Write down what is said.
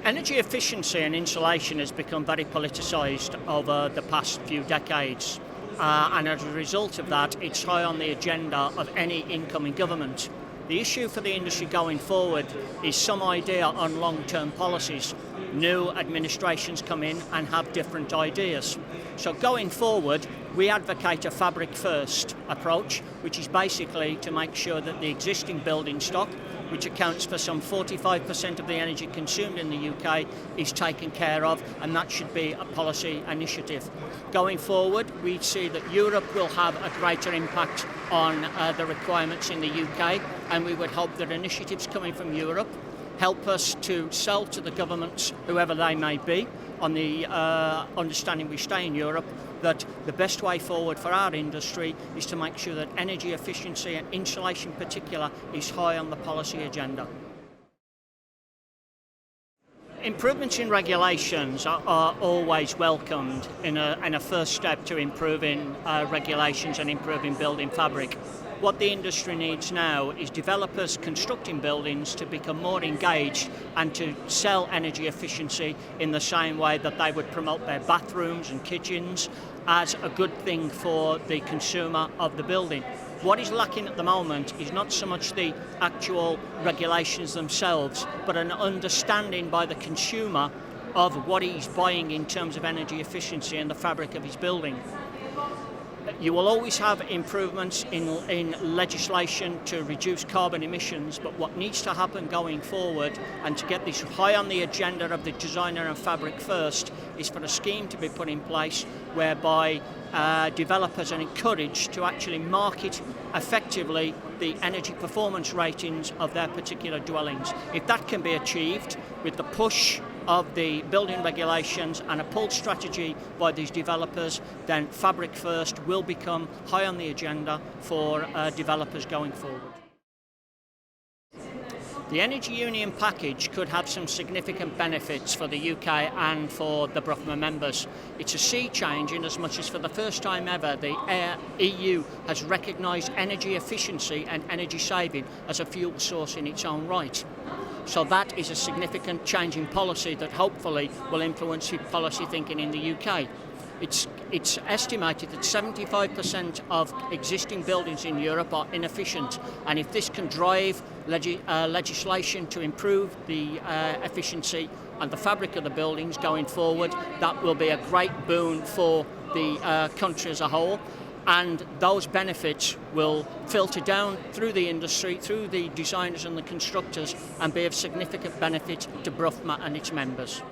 Energy efficiency and insulation has become very politicised over the past few decades, and as a result of that, it's high on the agenda of any incoming government. The issue for the industry going forward is some idea on long-term policies. New administrations come in and have different ideas. So going forward, we advocate a fabric-first approach, which is basically to make sure that the existing building stock, which accounts for some 45% of the energy consumed in the UK, is taken care of, and that should be a policy initiative. Going forward, we see that Europe will have a greater impact on the requirements in the UK, and we would hope that initiatives coming from Europe help us to sell to the governments, whoever they may be, on the understanding we stay in Europe, that the best way forward for our industry is to make sure that energy efficiency and insulation in particular is high on the policy agenda. Improvements in regulations are always welcomed in a first step to improving regulations and improving building fabric. What the industry needs now is developers constructing buildings to become more engaged and to sell energy efficiency in the same way that they would promote their bathrooms and kitchens as a good thing for the consumer of the building. What is lacking at the moment is not so much the actual regulations themselves, but an understanding by the consumer of what he's buying in terms of energy efficiency and the fabric of his building. You will always have improvements in legislation to reduce carbon emissions, but what needs to happen going forward, and to get this high on the agenda of the designer and fabric first, is for a scheme to be put in place whereby developers are encouraged to actually market effectively the energy performance ratings of their particular dwellings. If that can be achieved with the push of the building regulations and a pull strategy by these developers, then fabric first will become high on the agenda for developers going forward. The Energy Union package could have some significant benefits for the UK and for the BRUFMA members. It's a sea change in as much as for the first time ever the EU has recognised energy efficiency and energy saving as a fuel source in its own right. So that is a significant change in policy that hopefully will influence policy thinking in the UK. It's estimated that 75% of existing buildings in Europe are inefficient, and if this can drive legislation to improve the efficiency and the fabric of the buildings going forward, that will be a great boon for the country as a whole. And those benefits will filter down through the industry, through the designers and the constructors, and be of significant benefit to BRUFMA and its members.